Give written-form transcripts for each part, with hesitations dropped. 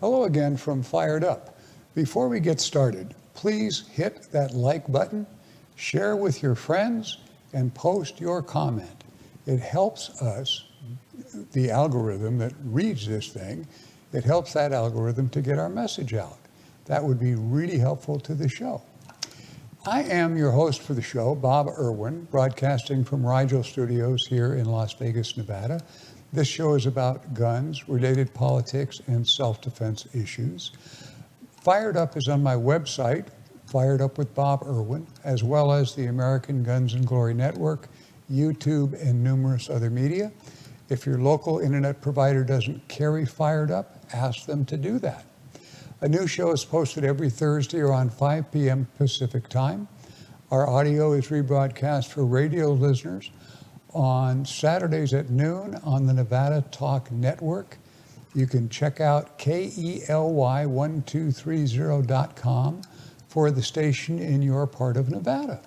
Hello again from Fired Up. Before we get started, please hit that like button, share with your friends, and post your comment. It helps us, the algorithm that reads this thing, it helps that algorithm to get our message out. That would be really helpful to the show. I am your host for the show, Bob Irwin, broadcasting from Rigel Studios here in Las Vegas, Nevada. This show is about guns, related politics, and self-defense issues. Fired Up is on my website, Fired Up with Bob Irwin, as well as the American Guns and Glory Network, YouTube, and numerous other media. If your local internet provider doesn't carry Fired Up, ask them to do that. A new show is posted every Thursday around 5 p.m. Pacific time. Our audio is rebroadcast for radio listeners on Saturdays at noon on the Nevada Talk Network. You can check out KELY1230.com for the station in your part of Nevada.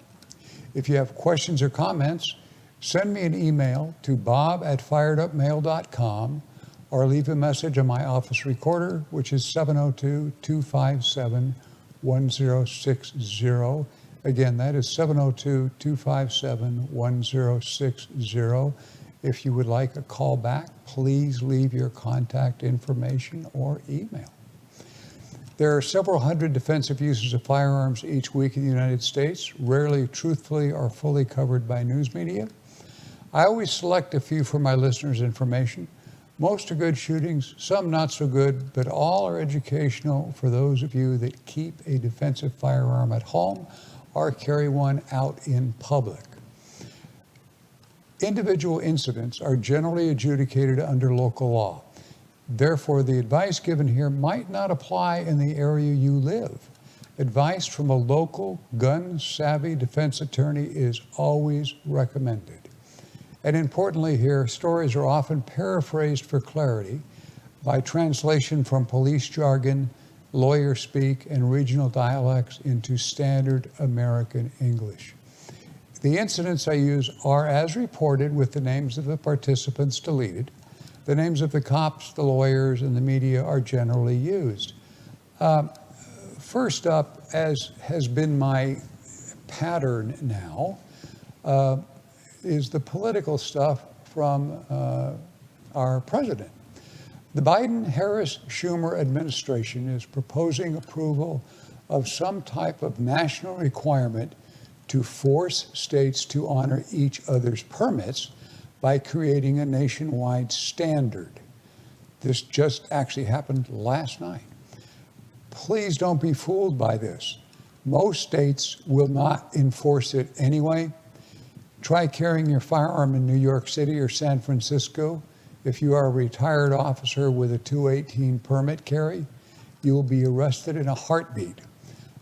If you have questions or comments, send me an email to bob@firedupmail.com or leave a message on my office recorder, which is 702-257-1060. Again, that is 702-257-1060. If you would like a call back, please leave your contact information or email. There are several hundred defensive uses of firearms each week in the United States, rarely truthfully or fully covered by news media. I always select a few for my listeners' information. Most are good shootings, some not so good, but all are educational for those of you that keep a defensive firearm at home or carry one out in public. Individual incidents are generally adjudicated under local law. Therefore, the advice given here might not apply in the area you live. Advice from a local, gun-savvy defense attorney is always recommended. And importantly here, stories are often paraphrased for clarity by translation from police jargon, lawyer speak, and regional dialects into standard American English. The incidents I use are as reported with the names of the participants deleted. The names of the cops, the lawyers, and the media are generally used. First up, as has been my pattern now, is the political stuff from our president. The Biden-Harris-Schumer administration is proposing approval of some type of national requirement to force states to honor each other's permits by creating a nationwide standard. This just actually happened last night. Please don't be fooled by this. Most states will not enforce it anyway. Try carrying your firearm in New York City or San Francisco. If you are a retired officer with a 218 permit carry, you will be arrested in a heartbeat.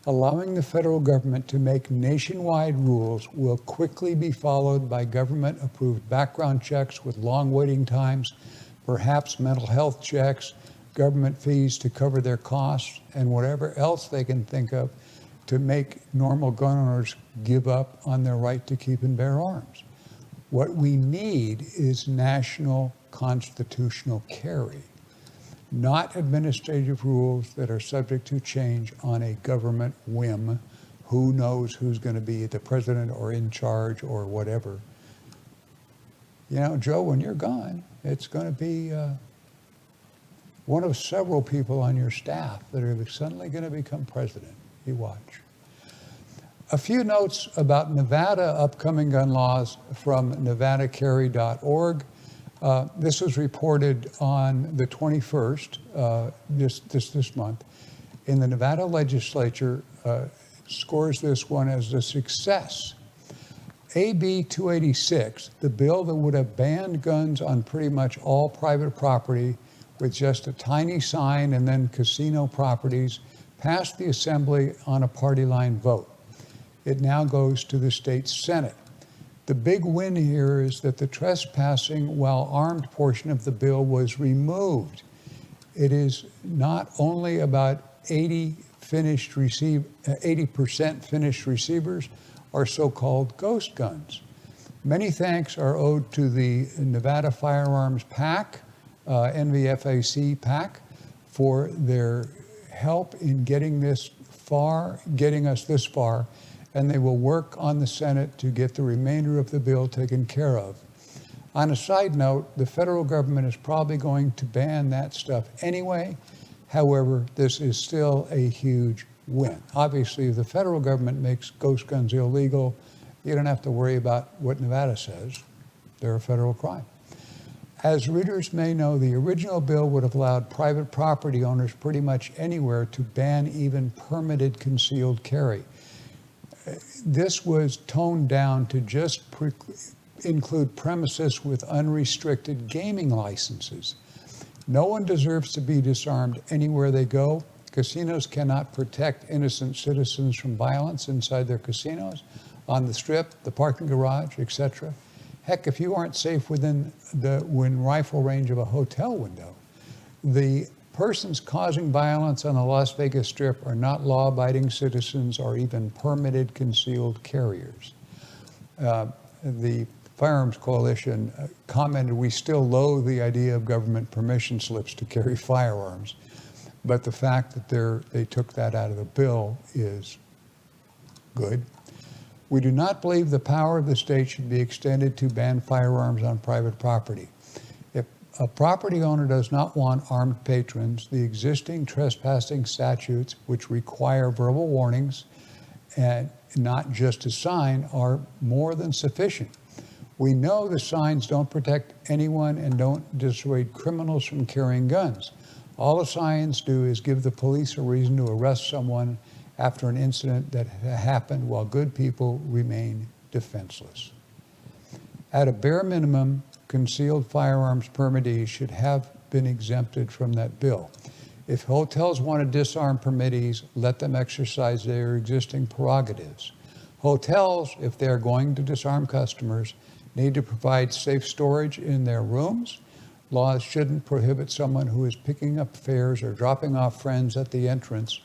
Allowing the federal government to make nationwide rules will quickly be followed by government-approved background checks with long waiting times, perhaps mental health checks, government fees to cover their costs, and whatever else they can think of to make normal gun owners give up on their right to keep and bear arms. What we need is national constitutional carry, not administrative rules that are subject to change on a government whim. Who knows who's going to be the president or in charge or whatever. You know, Joe, when you're gone, it's going to be one of several people on your staff that are suddenly going to become president. You watch. A few notes about Nevada upcoming gun laws from nevadacarry.org. This was reported on the 21st, this month. In the Nevada Legislature, scores this one as a success. AB 286, the bill that would have banned guns on pretty much all private property with just a tiny sign and then casino properties, passed the Assembly on a party line vote. It now goes to the state Senate. The big win here is that the trespassing while armed portion of the bill was removed. It is not only about 80% finished receivers or so-called ghost guns. Many thanks are owed to the Nevada Firearms PAC, NVFAC PAC, for their help in getting us this far, and they will work on the Senate to get the remainder of the bill taken care of. On a side note, the federal government is probably going to ban that stuff anyway. However, this is still a huge win. Obviously, if the federal government makes ghost guns illegal, you don't have to worry about what Nevada says. They're a federal crime. As readers may know, the original bill would have allowed private property owners pretty much anywhere to ban even permitted concealed carry. This was toned down to just include premises with unrestricted gaming licenses. No one deserves to be disarmed anywhere they go. Casinos cannot protect innocent citizens from violence inside their casinos, on the strip, the parking garage, etc. Heck, if you aren't safe within rifle range of a hotel window, the persons causing violence on the Las Vegas Strip are not law-abiding citizens or even permitted concealed carriers. The Firearms Coalition commented, "We still loathe the idea of government permission slips to carry firearms," but the fact that they took that out of the bill is good. We do not believe the power of the state should be extended to ban firearms on private property. If a property owner does not want armed patrons, the existing trespassing statutes, which require verbal warnings and not just a sign, are more than sufficient. We know the signs don't protect anyone and don't dissuade criminals from carrying guns. All the signs do is give the police a reason to arrest someone after an incident that happened while good people remain defenseless. At a bare minimum, concealed firearms permittees should have been exempted from that bill. If hotels want to disarm permittees, let them exercise their existing prerogatives. Hotels, if they're going to disarm customers, need to provide safe storage in their rooms. Laws shouldn't prohibit someone who is picking up fares or dropping off friends at the entrance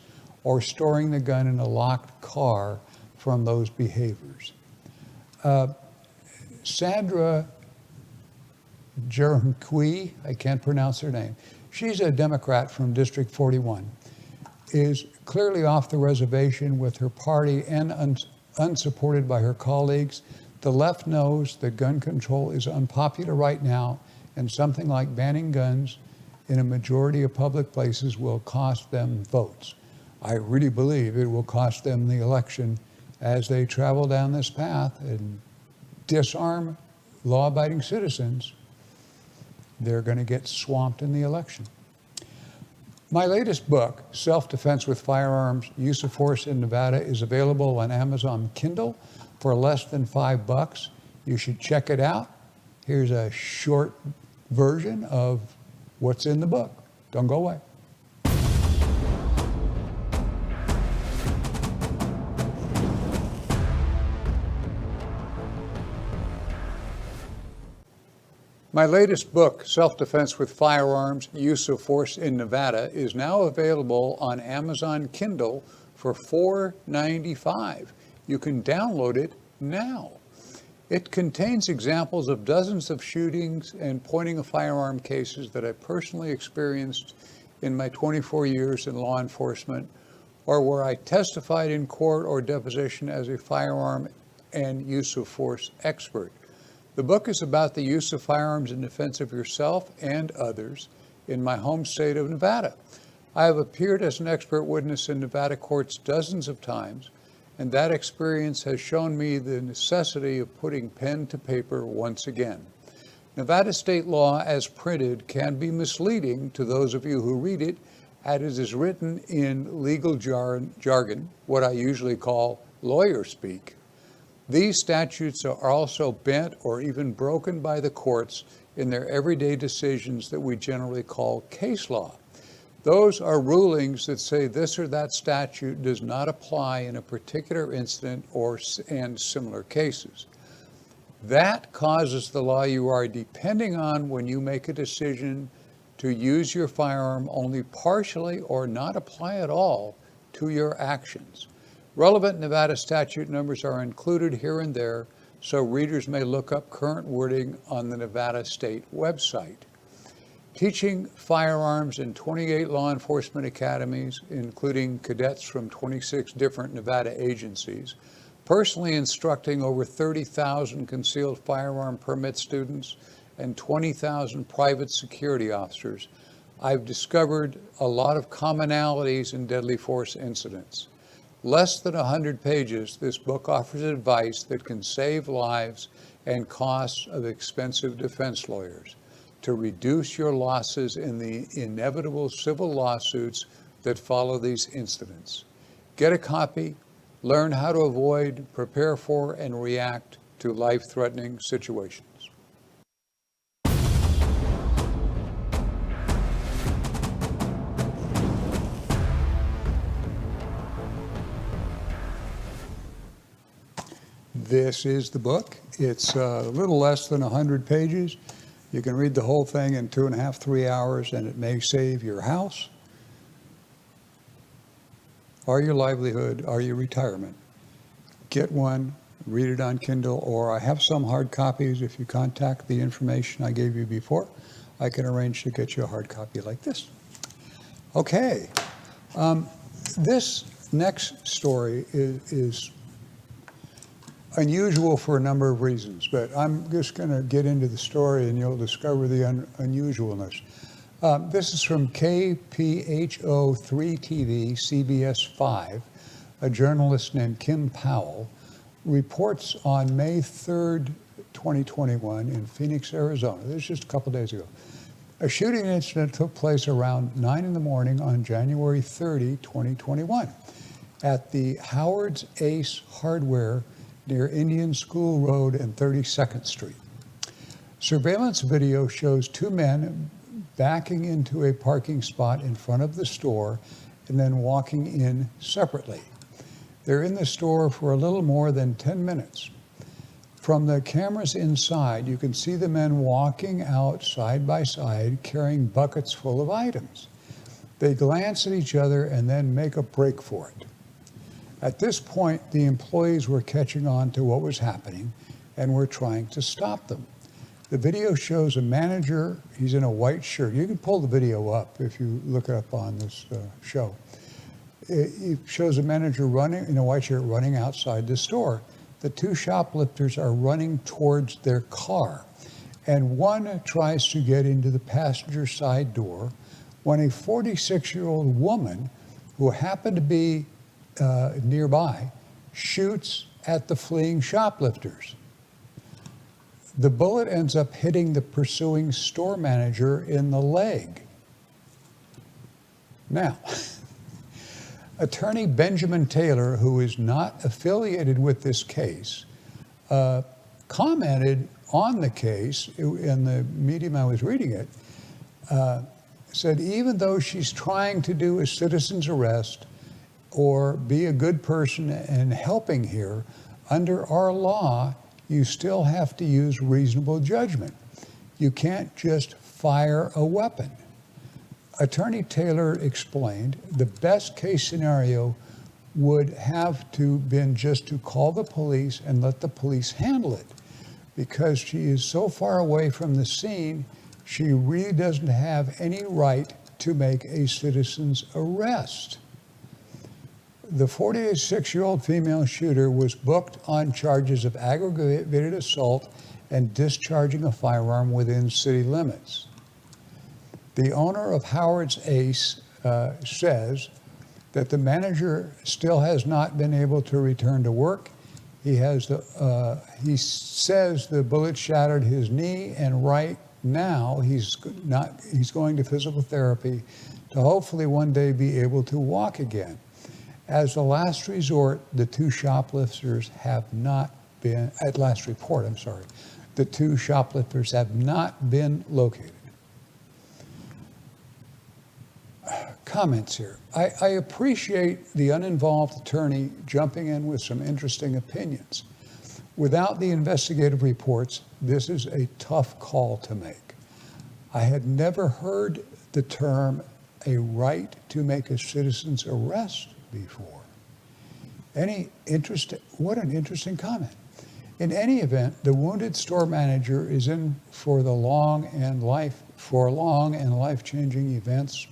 or storing the gun in a locked car from those behaviors. Sandra Jeremqui, I can't pronounce her name, she's a Democrat from District 41, is clearly off the reservation with her party and unsupported by her colleagues. The left knows that gun control is unpopular right now, and something like banning guns in a majority of public places will cost them votes. I really believe it will cost them the election as they travel down this path and disarm law-abiding citizens. They're going to get swamped in the election. My latest book, Self-Defense with Firearms, Use of Force in Nevada, is available on Amazon Kindle for less than $5. You should check it out. Here's a short version of what's in the book. Don't go away. My latest book, Self-Defense with Firearms, Use of Force in Nevada, is now available on Amazon Kindle for $4.95. You can download it now. It contains examples of dozens of shootings and pointing a firearm cases that I personally experienced in my 24 years in law enforcement, or where I testified in court or deposition as a firearm and use of force expert. The book is about the use of firearms in defense of yourself and others in my home state of Nevada. I have appeared as an expert witness in Nevada courts dozens of times, and that experience has shown me the necessity of putting pen to paper once again. Nevada state law as printed can be misleading to those of you who read it, as it is written in legal jargon, what I usually call lawyer speak. These statutes are also bent or even broken by the courts in their everyday decisions that we generally call case law. Those are rulings that say this or that statute does not apply in a particular incident and similar cases. That causes the law you are depending on when you make a decision to use your firearm only partially or not apply at all to your actions. Relevant Nevada statute numbers are included here and there, so readers may look up current wording on the Nevada state website. teaching firearms in 28 law enforcement academies, including cadets from 26 different Nevada agencies, personally instructing over 30,000 concealed firearm permit students and 20,000 private security officers, I've discovered a lot of commonalities in deadly force incidents. Less than 100 pages, this book offers advice that can save lives and costs of expensive defense lawyers to reduce your losses in the inevitable civil lawsuits that follow these incidents. Get a copy, learn how to avoid, prepare for, and react to life-threatening situations. This is the book. It's a little less than 100 pages. You can read the whole thing in 2.5, 3 hours, and it may save your house, or your livelihood, or your retirement. Get one, read it on Kindle, or I have some hard copies. If you contact the information I gave you before, I can arrange to get you a hard copy like this. Okay. This next story is unusual for a number of reasons, but I'm just going to get into the story and you'll discover the unusualness. This is from KPHO3TV, CBS 5. A journalist named Kim Powell reports on May 3rd, 2021 in Phoenix, Arizona. This is just a couple days ago. A shooting incident took place around 9 in the morning on January 30, 2021 at the Howard's Ace Hardware near Indian School Road and 32nd Street. Surveillance video shows two men backing into a parking spot in front of the store and then walking in separately. They're in the store for a little more than 10 minutes. From the cameras inside, you can see the men walking out side by side, carrying buckets full of items. They glance at each other and then make a break for it. At this point, the employees were catching on to what was happening and were trying to stop them. The video shows a manager, he's in a white shirt. You can pull the video up if you look it up on this show. It shows a manager running in a white shirt running outside the store. The two shoplifters are running towards their car, and one tries to get into the passenger side door when a 46-year-old woman who happened to be nearby shoots at the fleeing shoplifters. The bullet ends up hitting the pursuing store manager in the leg. Now, Attorney Benjamin Taylor, who is not affiliated with this case, commented on the case in the medium I was reading it, said even though she's trying to do a citizen's arrest or be a good person and helping here, under our law, you still have to use reasonable judgment. You can't just fire a weapon. Attorney Taylor explained the best case scenario would have to been just to call the police and let the police handle it. Because she is so far away from the scene, she really doesn't have any right to make a citizen's arrest. The 46-year-old female shooter was booked on charges of aggravated assault and discharging a firearm within city limits. The owner of Howard's Ace says that the manager still has not been able to return to work. He says the bullet shattered his knee, and right now he's going to physical therapy to hopefully one day be able to walk again. As a last resort, the two shoplifters have not been, at last report, the two shoplifters have not been located. Comments here. I appreciate the uninvolved attorney jumping in with some interesting opinions. Without the investigative reports, this is a tough call to make. I had never heard the term a right to make a citizen's arrest before. What an interesting comment. In any event, the wounded store manager is in for the long and for long and life-changing events.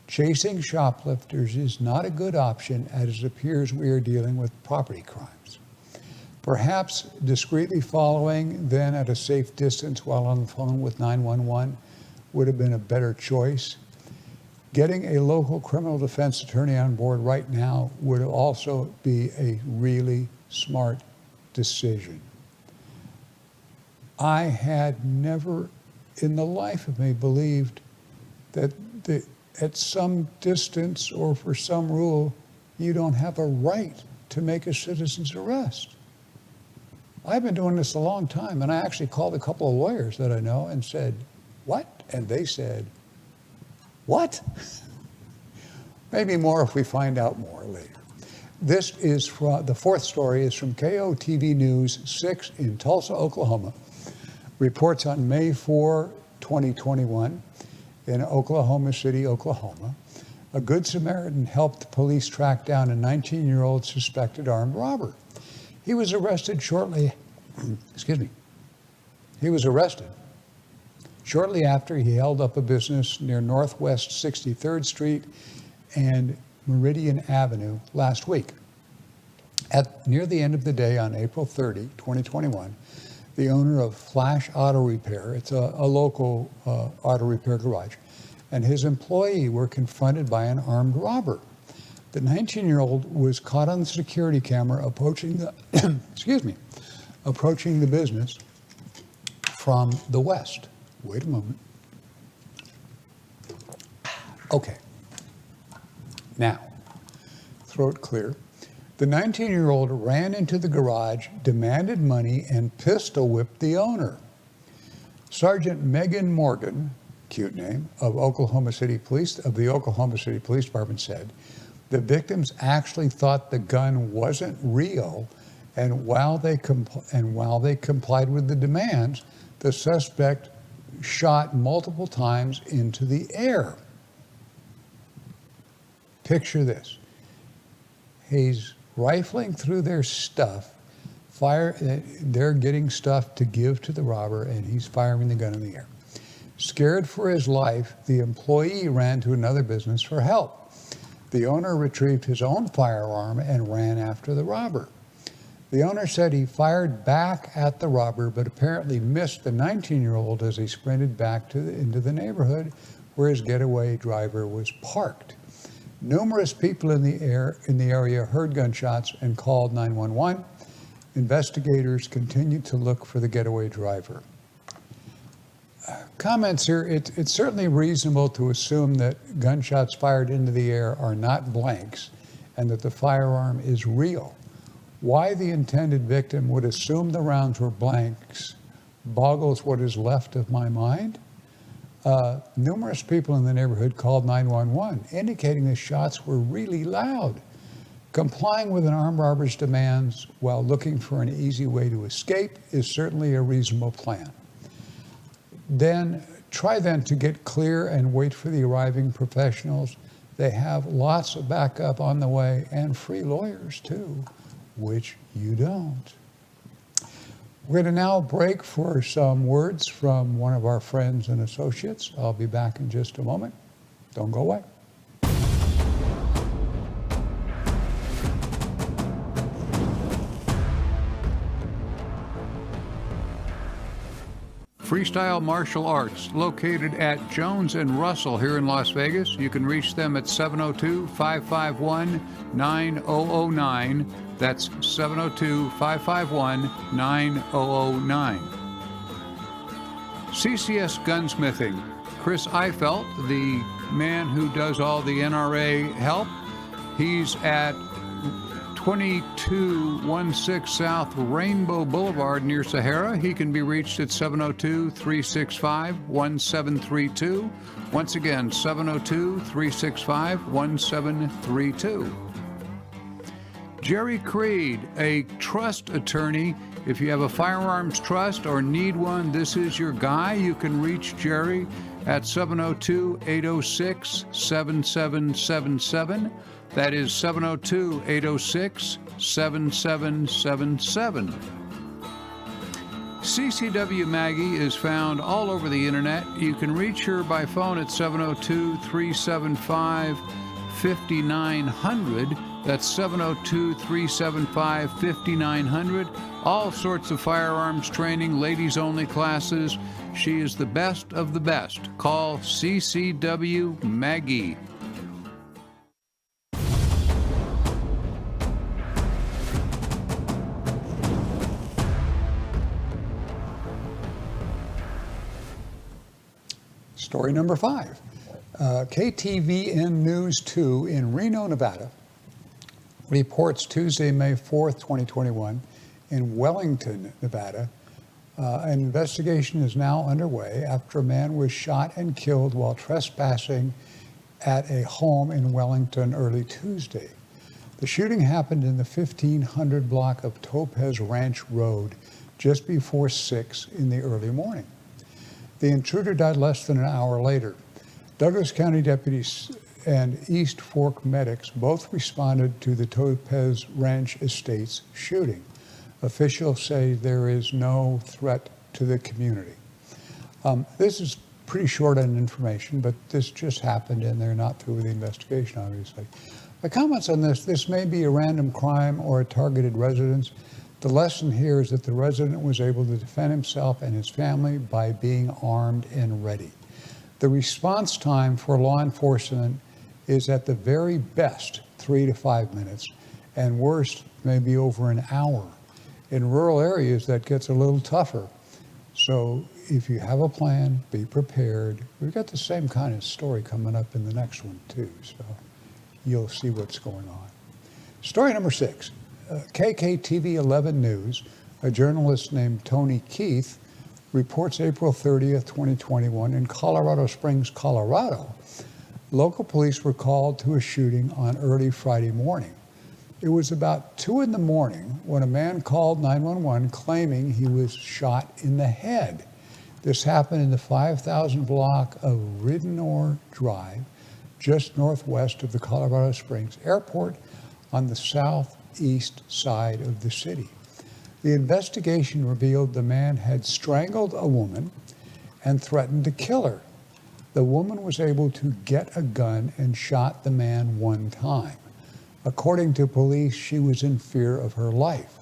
Chasing shoplifters is not a good option, as it appears we are dealing with property crimes. Perhaps discreetly following, then at a safe distance while on the phone with 911 would have been a better choice. Getting a local criminal defense attorney on board right now would also be a really smart decision. I had never in the life of me believed that at some distance or for some rule, you don't have a right to make a citizen's arrest. I've been doing this a long time, and I actually called a couple of lawyers that I know and said, "What?" And they said, "What?" Maybe more if we find out more later. This is from, the fourth story is from KOTV News 6 in Tulsa, Oklahoma. Reports on May 4, 2021 in Oklahoma City, Oklahoma. A Good Samaritan helped police track down a 19-year-old suspected armed robber. He was arrested shortly after he held up a business near Northwest 63rd Street and Meridian Avenue last week. Near the end of the day on April 30, 2021, the owner of Flash Auto Repair, it's a local auto repair garage, and his employee were confronted by an armed robber. The 19-year-old was caught on the security camera approaching the, approaching the business from the west. Wait a moment. Okay. Now, throat clear. The 19-year-old ran into the garage, demanded money, and pistol whipped the owner. Sergeant Megan Morgan, cute name, of the Oklahoma City Police Department said, the victims actually thought the gun wasn't real, and while they complied with the demands, the suspect shot multiple times into the air. Picture this. He's rifling through their stuff, they're getting stuff to give to the robber, and he's firing the gun in the air. Scared for his life, the employee ran to another business for help. The owner retrieved his own firearm and ran after the robber. The owner said he fired back at the robber, but apparently missed the 19-year-old as he sprinted back into the neighborhood where his getaway driver was parked. Numerous people in the area heard gunshots and called 911. Investigators continued to look for the getaway driver. Comments here, it's certainly reasonable to assume that gunshots fired into the air are not blanks and that the firearm is real. Why the intended victim would assume the rounds were blanks boggles what is left of my mind. Numerous people in the neighborhood called 911, indicating the shots were really loud. Complying with an armed robber's demands while looking for an easy way to escape is certainly a reasonable plan. Try to get clear and wait for the arriving professionals. They have lots of backup on the way and free lawyers too, which you don't. We're going to now break for some words from one of our friends and associates. I'll be back in just a moment. Don't go away. Freestyle Martial Arts, located at Jones and Russell here in Las Vegas. You can reach them at 702-551-9009. That's 702-551-9009. CCS Gunsmithing. Chris Eifelt, the man who does all the NRA help, he's at 2216 South Rainbow Boulevard near Sahara. He can be reached at 702-365-1732. Once again, 702-365-1732. Jerry Creed, a trust attorney. If you have a firearms trust or need one, this is your guy. You can reach Jerry at 702-806-7777. That is 702-806-7777. CCW Maggie is found all over the internet. You can reach her by phone at 702-375-5900. That's 702-375-5900. All sorts of firearms training, ladies-only classes. She is the best of the best. Call CCW Maggie. Story number 5. KTVN News 2 in Reno, Nevada, reports Tuesday, May 4th, 2021, in Wellington, Nevada, an investigation is now underway after a man was shot and killed while trespassing at a home in Wellington early Tuesday. The shooting happened in the 1500 block of Topaz Ranch Road just before 6 in the early morning. The intruder died less than an hour later. Douglas County deputies and East Fork medics both responded to the Topaz Ranch Estates shooting. Officials say there is no threat to the community. This is pretty short on information, but this just happened and they're not through with the investigation, obviously. My comments on this may be a random crime or a targeted residence. The lesson here is that the resident was able to defend himself and his family by being armed and ready. The response time for law enforcement is at the very best 3 to 5 minutes, and worst, maybe over an hour. In rural areas, that gets a little tougher. So if you have a plan, be prepared. We've got the same kind of story coming up in the next one, too, so you'll see what's going on. Story number 6. KKTV 11 News, a journalist named Tony Keith, reports April 30th, 2021, in Colorado Springs, Colorado. Local police were called to a shooting on early Friday morning. It was about 2 in the morning when a man called 911 claiming he was shot in the head. This happened in the 5,000 block of Ridenour Drive, just northwest of the Colorado Springs Airport on the southeast side of the city. The investigation revealed the man had strangled a woman and threatened to kill her. The woman was able to get a gun and shot the man 1 time. According to police, she was in fear of her life.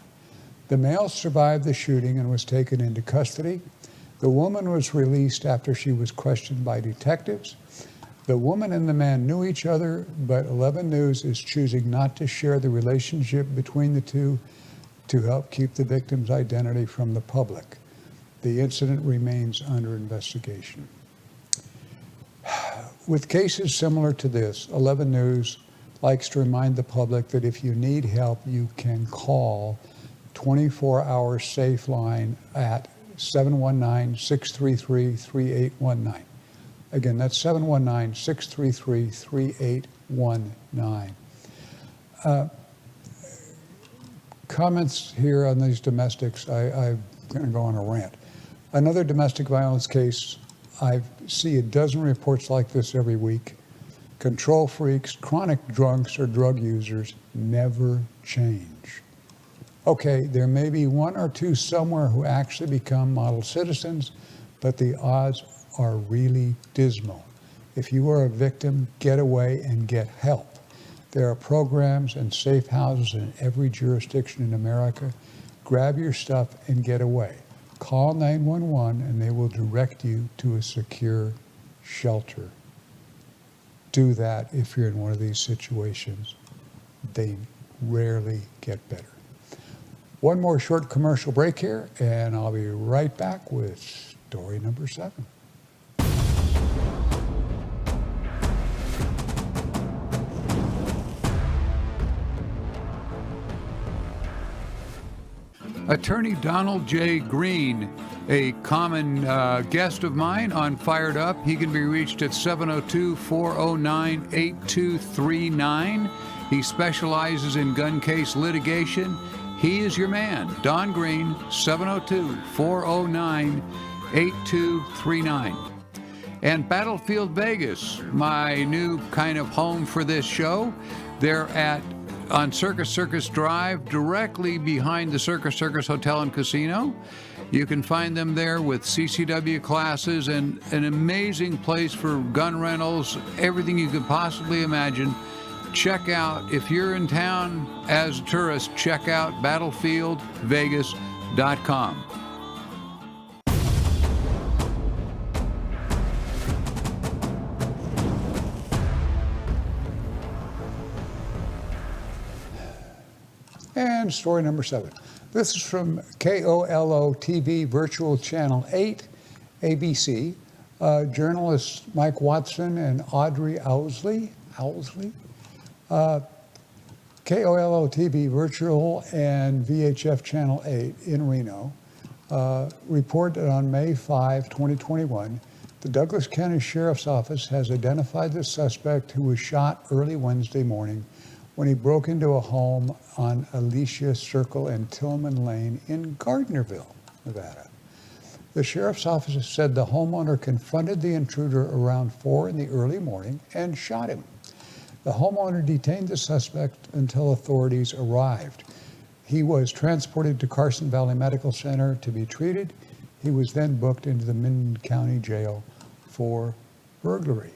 The male survived the shooting and was taken into custody. The woman was released after she was questioned by detectives. The woman and the man knew each other, but 11 News is choosing not to share the relationship between the two to help keep the victim's identity from the public. The incident remains under investigation. With cases similar to this, 11 News likes to remind the public that if you need help, you can call 24-hour safe line at 719-633-3819. Again, that's 719-633-3819. Comments here on these domestics, I'm going to go on a rant. Another domestic violence case, I see a dozen reports like this every week. Control freaks, chronic drunks, or drug users never change. Okay, there may be 1 or 2 somewhere who actually become model citizens, but the odds are really dismal. If you are a victim, get away and get help. There are programs and safe houses in every jurisdiction in America. Grab your stuff and get away. Call 911 and they will direct you to a secure shelter. Do that if you're in one of these situations. They rarely get better. One more short commercial break here, and I'll be right back with story number 7. Attorney Donald J. Green, a common guest of mine on Fired Up. He can be reached at 702-409-8239. He specializes in gun case litigation. He is your man, Don Green, 702-409-8239. And Battlefield Vegas, my new kind of home for this show. They're on Circus Drive, directly behind the Circus Hotel and Casino. You can find them there with CCW classes and an amazing place for gun rentals, everything you could possibly imagine. Check out, if you're in town as a tourist, check out battlefieldvegas.com. And story number 7. This is from KOLO TV Virtual Channel 8, ABC. Journalists Mike Watson and Audrey Owsley. KOLO TV Virtual and VHF Channel 8 in Reno reported on May 5, 2021, the Douglas County Sheriff's Office has identified the suspect who was shot early Wednesday morning when he broke into a home on Alicia Circle and Tillman Lane in Gardnerville, Nevada. The sheriff's office said the homeowner confronted the intruder around 4 in the early morning and shot him. The homeowner detained the suspect until authorities arrived. He was transported to Carson Valley Medical Center to be treated. He was then booked into the Minden County Jail for burglary.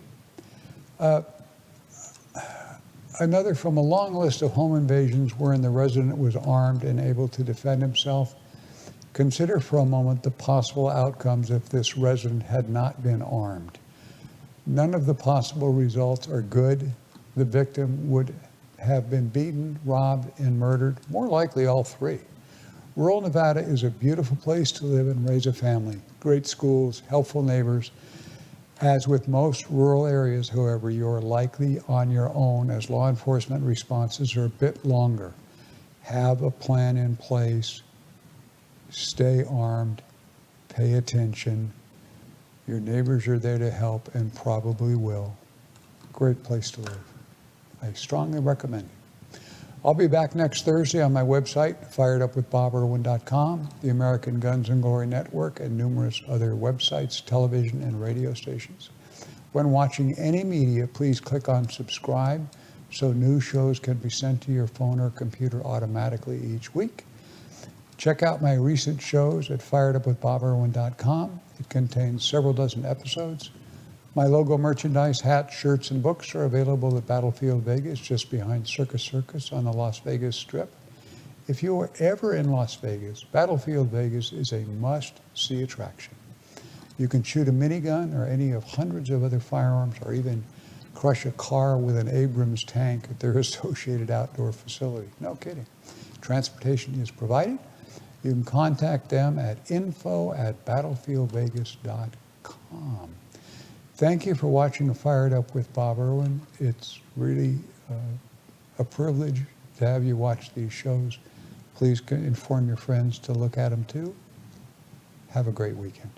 Another from a long list of home invasions wherein the resident was armed and able to defend himself. Consider for a moment the possible outcomes if this resident had not been armed. None of the possible results are good. The victim would have been beaten, robbed, and murdered, more likely all three. Rural Nevada is a beautiful place to live and raise a family. Great schools, helpful neighbors. As with most rural areas, however, you're likely on your own as law enforcement responses are a bit longer. Have a plan in place. Stay armed. Pay attention. Your neighbors are there to help and probably will. Great place to live. I strongly recommend it. I'll be back next Thursday on my website, firedupwithboberwin.com, the American Guns and Glory Network, and numerous other websites, television, and radio stations. When watching any media, please click on subscribe so new shows can be sent to your phone or computer automatically each week. Check out my recent shows at firedupwithboberwin.com. It contains several dozen episodes. My logo merchandise, hats, shirts, and books are available at Battlefield Vegas, just behind Circus on the Las Vegas Strip. If you are ever in Las Vegas, Battlefield Vegas is a must-see attraction. You can shoot a minigun or any of hundreds of other firearms, or even crush a car with an Abrams tank at their associated outdoor facility. No kidding. Transportation is provided. You can contact them at info@battlefieldvegas.com. Thank you for watching Fired Up with Bob Irwin. It's really a privilege to have you watch these shows. Please inform your friends to look at them too. Have a great weekend.